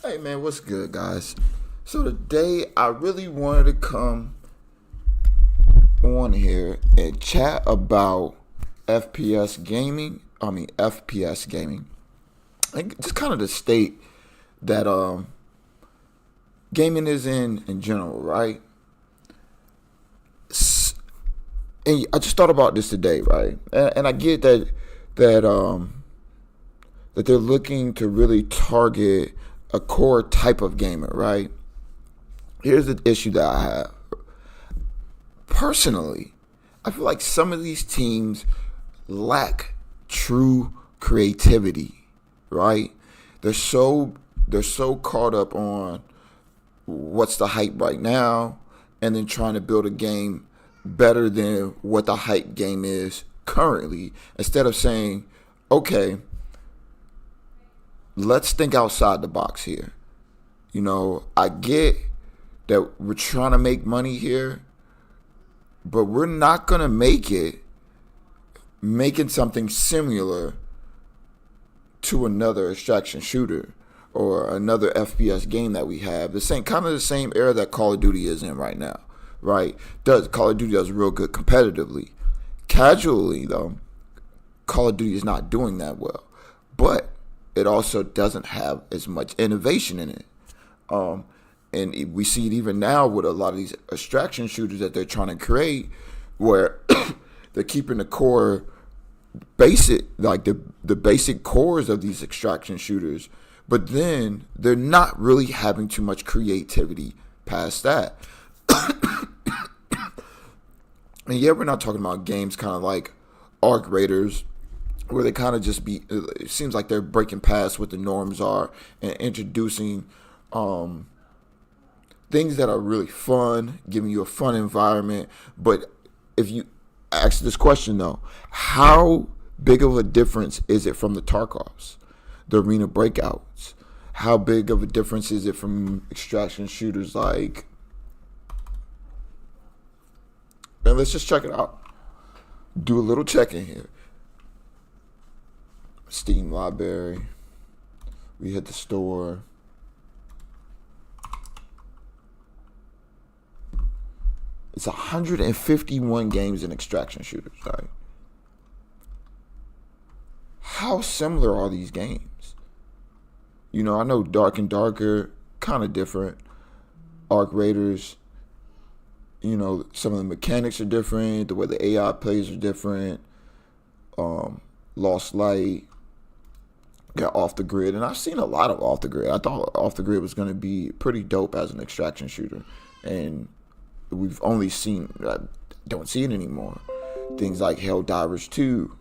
Hey man, what's good, guys? So today I really wanted to come on here and chat about FPS gaming. FPS gaming, and just kind of the state that gaming is in general, right? And I just thought about this today, right? And I get that that they're looking to really target a core type of gamer, right? Here's the issue that I have. Personally, I feel like some of these teams lack true creativity, right? They're so caught up on what's the hype right now and then trying to build a game better than what the hype game is currently instead of saying, okay, let's think outside the box here. I get that we're trying to make money here, but we're not going to make it making something similar to another extraction shooter or another FPS game that we have. The same era that Call of Duty is in right now, right? Call of Duty does real good competitively. Casually, though, Call of Duty is not doing that well. But it also doesn't have as much innovation in it. And we see it even now with a lot of these extraction shooters that they're trying to create where they're keeping the core basic, like the basic cores of these extraction shooters, but then they're not really having too much creativity past that. And yeah, we're not talking about games kind of like Arc Raiders, where they kind of just it seems like they're breaking past what the norms are and introducing things that are really fun, giving you a fun environment. But if you ask this question though, how big of a difference is it from the Tarkovs, the arena breakouts? How big of a difference is it from extraction shooters like, and let's just check it out. Do a little check in here. Steam library. We hit the store. It's 151 games in extraction shooters, right? How similar are these games? I know Dark and Darker, kind of different. Arc Raiders, some of the mechanics are different. The way the AI plays are different. Lost Light, got Off the Grid, and I've seen a lot of Off the Grid. I thought Off the Grid was going to be pretty dope as an extraction shooter, and we've only seen, I don't see it anymore. Things like Helldivers 2,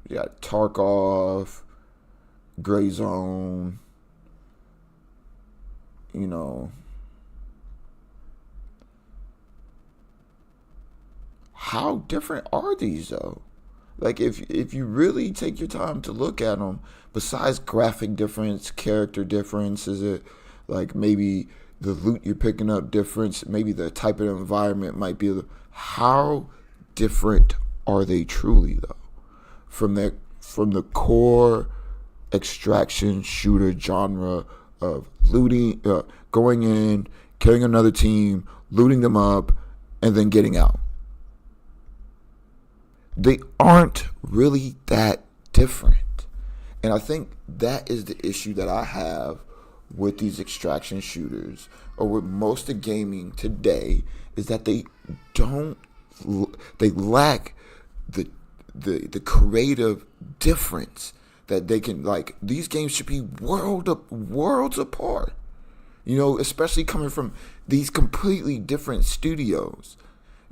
you got Tarkov, Gray Zone, how different are these though? Like if you really take your time to look at them, besides graphic difference, character difference, is it like maybe the loot you're picking up difference, maybe the type of environment might be, how different are they truly though? From the core extraction shooter genre of looting, going in, killing another team, looting them up, and then getting out. They aren't really that different. And I think that is the issue that I have with these extraction shooters, or with most of gaming today, is that they lack the creative difference that they can, like, these games should be worlds apart. Especially coming from these completely different studios.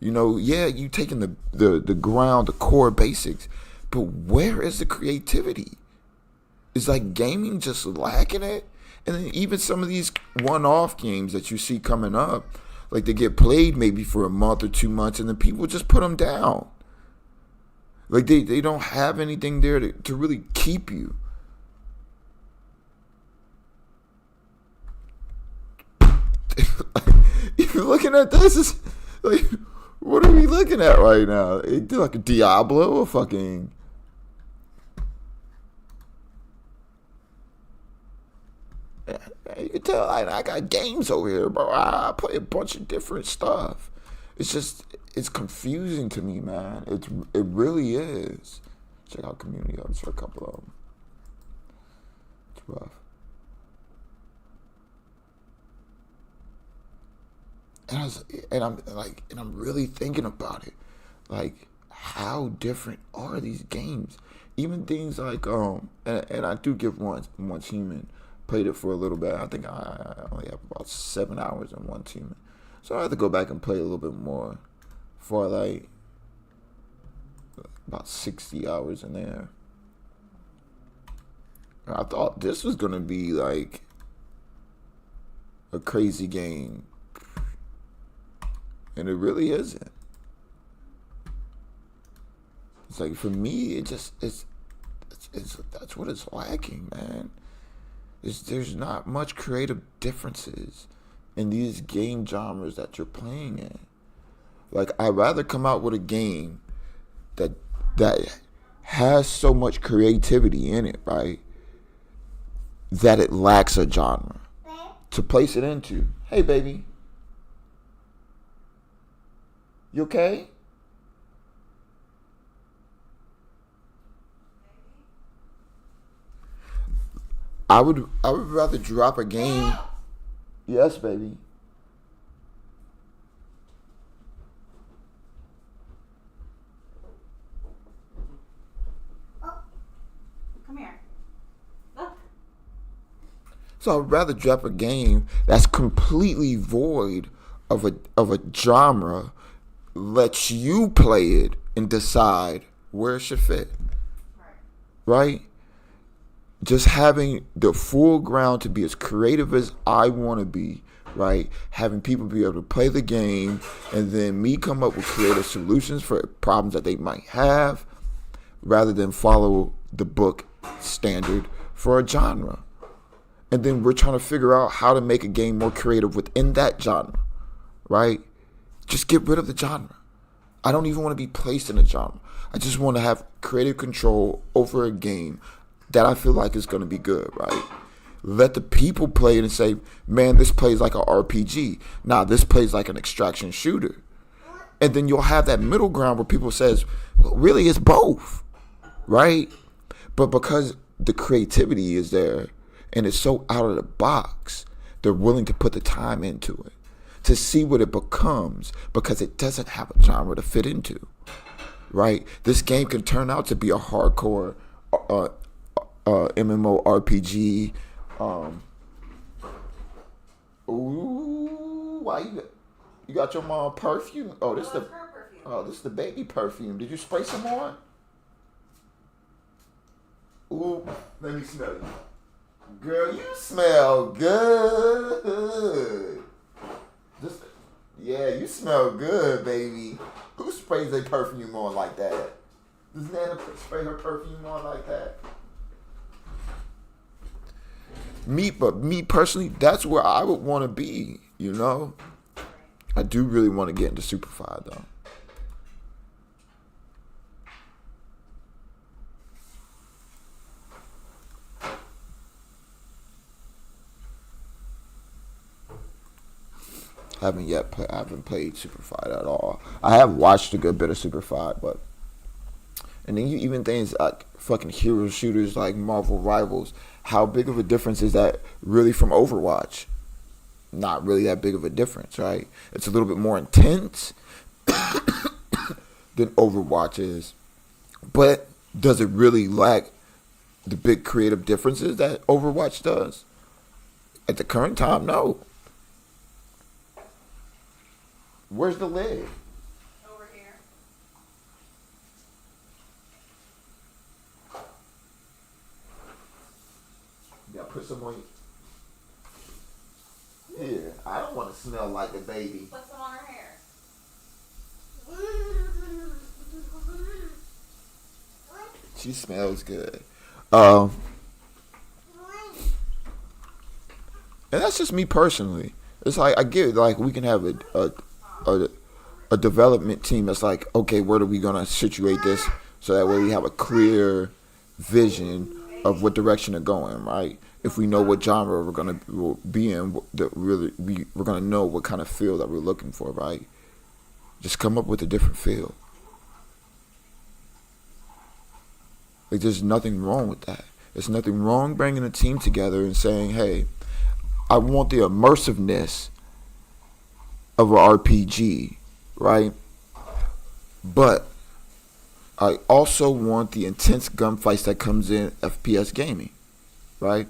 Yeah, you taking the ground, the core basics, but where is the creativity? Is like gaming just lacking it? And then even some of these one-off games that you see coming up, like they get played maybe for a month or 2 months, and then people just put them down. Like they don't have anything there to really keep you. If you're looking at this, it's like, what are we looking at right now? Like a Diablo, a fucking You can tell I got games over here, bro. I play a bunch of different stuff. It's just it's confusing to me, man. It really is. Check out community hubs for a couple of them. It's rough. And I'm really thinking about it. Like, how different are these games? Even things like and I do give once human. Played it for a little bit. I think I only have about 7 hours in one human. So I have to go back and play a little bit more for like about 60 hours in there. I thought this was gonna be like a crazy game. And it really isn't. It's like, for me, it's that's what it's lacking, man. There's not much creative differences in these game genres that you're playing in. Like, I'd rather come out with a game that has so much creativity in it, right? That it lacks a genre to place it into. Hey, baby. You okay? I would rather drop a game. Yes, baby. Come here. Look. So I'd rather drop a game that's completely void of a genre, lets you play it and decide where it should fit. Right? Just having the full ground to be as creative as I want to be, right? Having people be able to play the game and then me come up with creative solutions for problems that they might have, rather than follow the book standard for a genre. And then we're trying to figure out how to make a game more creative within that genre, right? Just get rid of the genre. I don't even want to be placed in a genre. I just want to have creative control over a game that I feel like is going to be good, right? Let the people play it and say, man, this plays like an RPG. Nah, this plays like an extraction shooter. And then you'll have that middle ground where people says, well, really, it's both, right? But because the creativity is there and it's so out of the box, they're willing to put the time into it to see what it becomes, because it doesn't have a genre to fit into, right? This game can turn out to be a hardcore MMORPG. Ooh, why you got your mom perfume? Oh, this is the baby perfume. Did you spray some on? Ooh, let me smell you. Girl, you smell good. Yeah, you smell good, baby. Who sprays their perfume on like that? Does Nana spray her perfume on like that? But me personally, that's where I would want to be, you know? I do really want to get into Superfly, though. I haven't played Superfly at all. I have watched a good bit of Superfly, but... And then even things like fucking hero shooters like Marvel Rivals. How big of a difference is that really from Overwatch? Not really that big of a difference, right? It's a little bit more intense than Overwatch is. But does it really lack the big creative differences that Overwatch does? At the current time, no. Where's the lid? Over here. Yeah, put some on. Here, I don't want to smell like a baby. Put some on her hair. She smells good. And that's just me personally. It's like, I get it, like, we can have a development team that's like, okay, where are we gonna situate this so that way we have a clear vision of what direction they're going, right? if we know what genre we're gonna will be in, that really we're gonna know what kind of feel that we're looking for, right? Just come up with a different feel. Like there's nothing wrong with that. There's nothing wrong bringing a team together and saying, "Hey, I want the immersiveness of an RPG, right? But I also want the intense gunfights that comes in FPS gaming, right?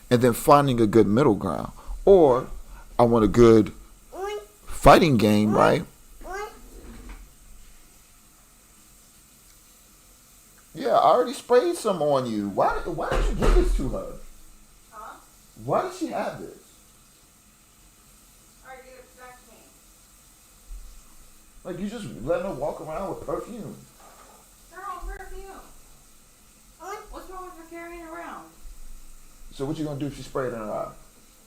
And then finding a good middle ground. Or I want a good fighting game, right? Yeah, I already sprayed some on you. Why did you give this to her? Huh? Why does she have this? Alright, give it back to me. Like you just letting her walk around with perfume. Girl, perfume. What's wrong with her carrying it around? So what you gonna do if she sprayed it in her eye?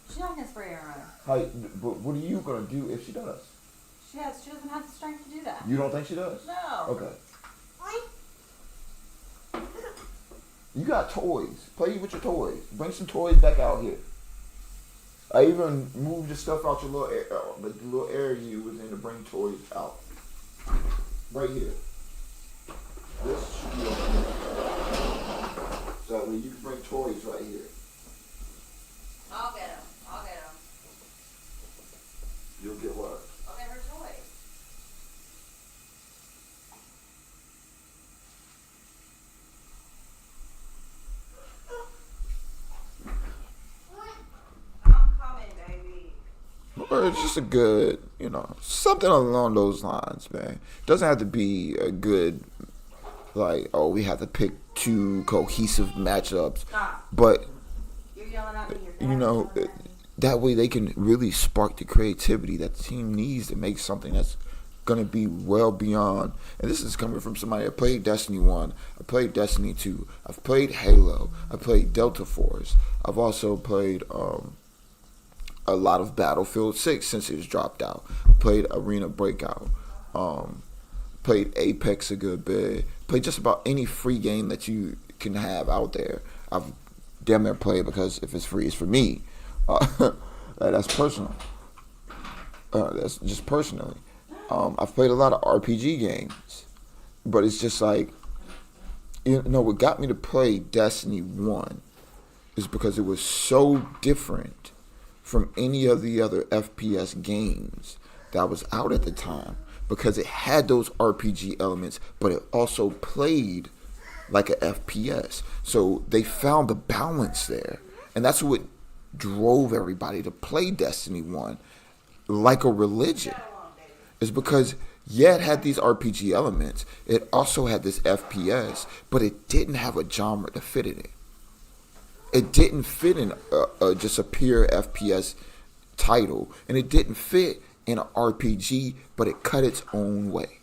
She's not gonna spray her on. But what are you gonna do if she does? She doesn't have the strength to do that. You don't think she does? No. Okay. You got toys. Play with your toys. Bring some toys back out here. I even moved the stuff out your the little area you was in to bring toys out. Right here. This should be over here. So that way you can bring toys right here. I'll get them. You'll get what? I'll get her toys. I'm coming, baby. Or it's just a good, something along those lines, man. It doesn't have to be a good, like, oh, we have to pick two cohesive matchups. Stop. But, You're yelling at me. You're yelling at me. that way they can really spark the creativity that the team needs to make something that's going to be well beyond. And this is coming from somebody that played Destiny 1. I played Destiny 2. I've played Halo. I played Delta Force. I've also played a lot of Battlefield 6 since it was dropped out. Played Arena Breakout. Played Apex a good bit. Played just about any free game that you can have out there. I've damn near played because if it's free, it's for me. That's personal. That's just personally. I've played a lot of RPG games, but it's just like, what got me to play Destiny 1 is because it was so different from any of the other FPS games that was out at the time, because it had those RPG elements, but it also played like a FPS. So they found the balance there, and that's what drove everybody to play Destiny 1 like a religion. Is because, it had these RPG elements. It also had this FPS, but it didn't have a genre to fit in it. It didn't fit in just a pure FPS title, and it didn't fit in an RPG, but it cut its own way.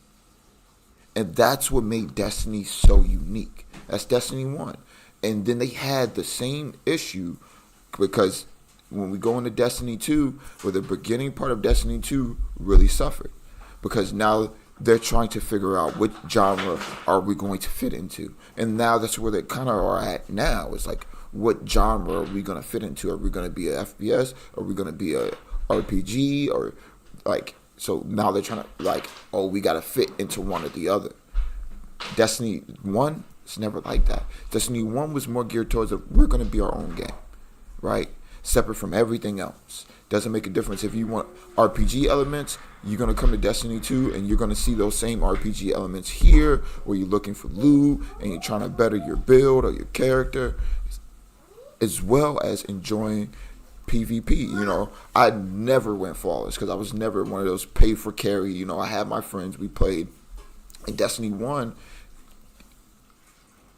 And that's what made Destiny so unique. That's Destiny 1. And then they had the same issue, because when we go into Destiny 2, where the beginning part of Destiny 2 really suffered, because now they're trying to figure out which genre are we going to fit into. And now that's where they kind of are at now. It's like, what genre are we going to fit into? Are we going to be a FPS? Are we going to be a RPG? Or like, so now they're trying to like, oh, we got to fit into one or the other. Destiny 1, it's never like that. Destiny 1 was more geared towards we're going to be our own game, right? Separate from everything else. Doesn't make a difference. If you want RPG elements, you're going to come to Destiny 2 and you're going to see those same RPG elements here, where you're looking for loot and you're trying to better your build or your character, as well as enjoying PvP. I never went flawless because I was never one of those pay for carry. I had my friends, we played. In Destiny 1,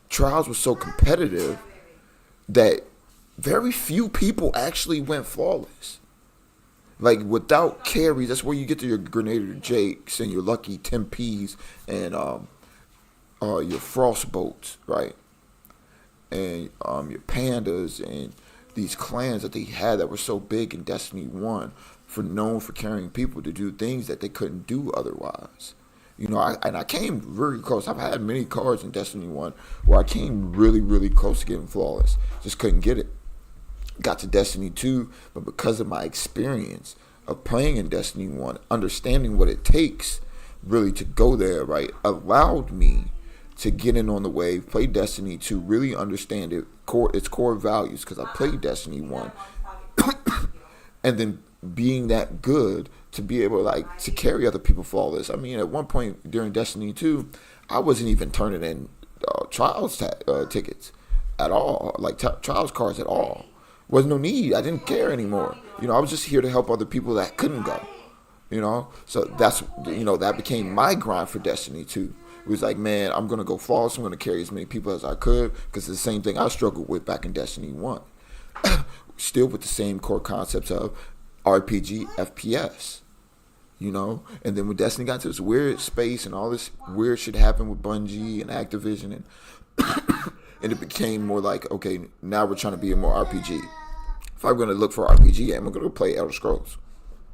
Trials was so competitive that very few people actually went flawless. Like, without carries, that's where you get to your Grenadier Jakes and your Lucky 10Ps and your Frostbolts, right? And your Pandas and these clans that they had that were so big in Destiny 1, known for carrying people to do things that they couldn't do otherwise. I came very close. I've had many cards in Destiny 1 where I came really, really close to getting flawless. Just couldn't get it. got to Destiny 2, but because of my experience of playing in Destiny 1, understanding what it takes really to go there, right, allowed me to get in on the wave, play Destiny 2, really understand its core values, because I played Destiny 1, and then being that good to be able to carry other people for all this. I mean, at one point during Destiny 2, I wasn't even turning in trials tickets at all, trials cards at all. Wasn't no need. I didn't care anymore. I was just here to help other people that couldn't go. So that's that became my grind for Destiny 2. It was like, man, I'm gonna go flawless. I'm gonna carry as many people as I could, because it's the same thing I struggled with back in Destiny 1. Still with the same core concepts of RPG, FPS. And then when Destiny got to this weird space and all this weird shit happened with Bungie and Activision, and and it became more like, okay, now we're trying to be a more RPG. If I'm going to look for an RPG game, I'm going to play Elder Scrolls.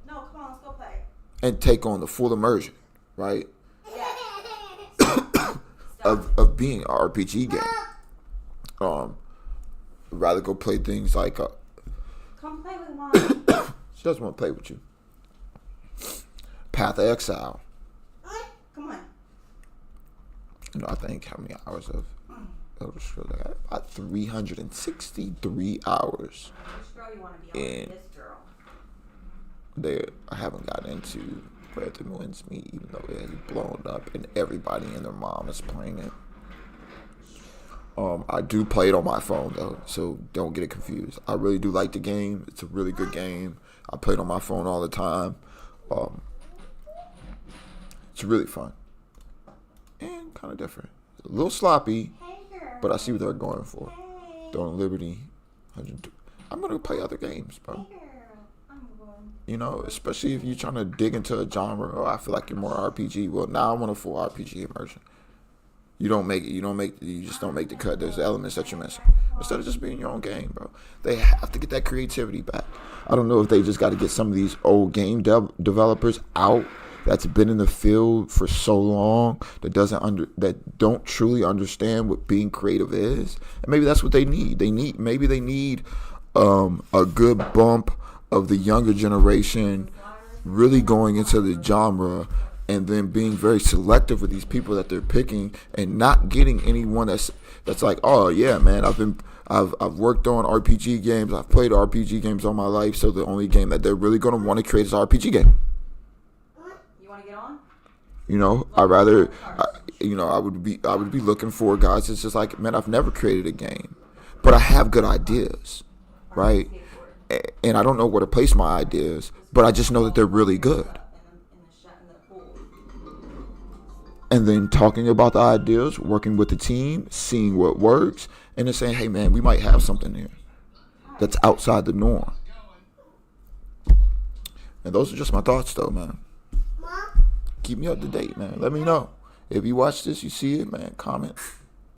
No, come on, let's go play. And take on the full immersion, right? Yeah. of being an RPG game. Rather go play things like come play with Mom. she doesn't want to play with you. Path of Exile. Come on. I think how many hours of Elder Scrolls I got? About 363 hours. Which girl you want to be on? And This girl. I haven't gotten into Where the Winds Meet, even though it has blown up and everybody and their mom is playing it. I do play it on my phone though, so don't get it confused. I really do like the game. It's a really good game. I play it on my phone all the time. It's really fun and kind of different. A little sloppy, but I see what they're going for. Throwing Liberty, 102. I'm gonna play other games, bro. Especially if you're trying to dig into a genre. Oh, I feel like you're more RPG. Well, now I want a full RPG immersion. You just don't make the cut. There's elements that you're missing. Instead of just being your own game, bro. They have to get that creativity back. I don't know if they just got to get some of these old game developers out that's been in the field for so long that don't truly understand what being creative is. And maybe that's what they need. They need a good bump of the younger generation really going into the genre, and then being very selective with these people that they're picking, and not getting anyone that's like, oh yeah, man, I've worked on RPG games, I've played RPG games all my life, so the only game that they're really going to want to create is an RPG game. You want to get on? I would be looking for guys that's just like, man, I've never created a game, but I have good ideas, right? And I don't know where to place my ideas, but I just know that they're really good. And then talking about the ideas, working with the team, seeing what works, and then saying, hey, man, we might have something here that's outside the norm. And those are just my thoughts, though, man. Keep me up to date, man. Let me know. If you watch this, you see it, man, comment.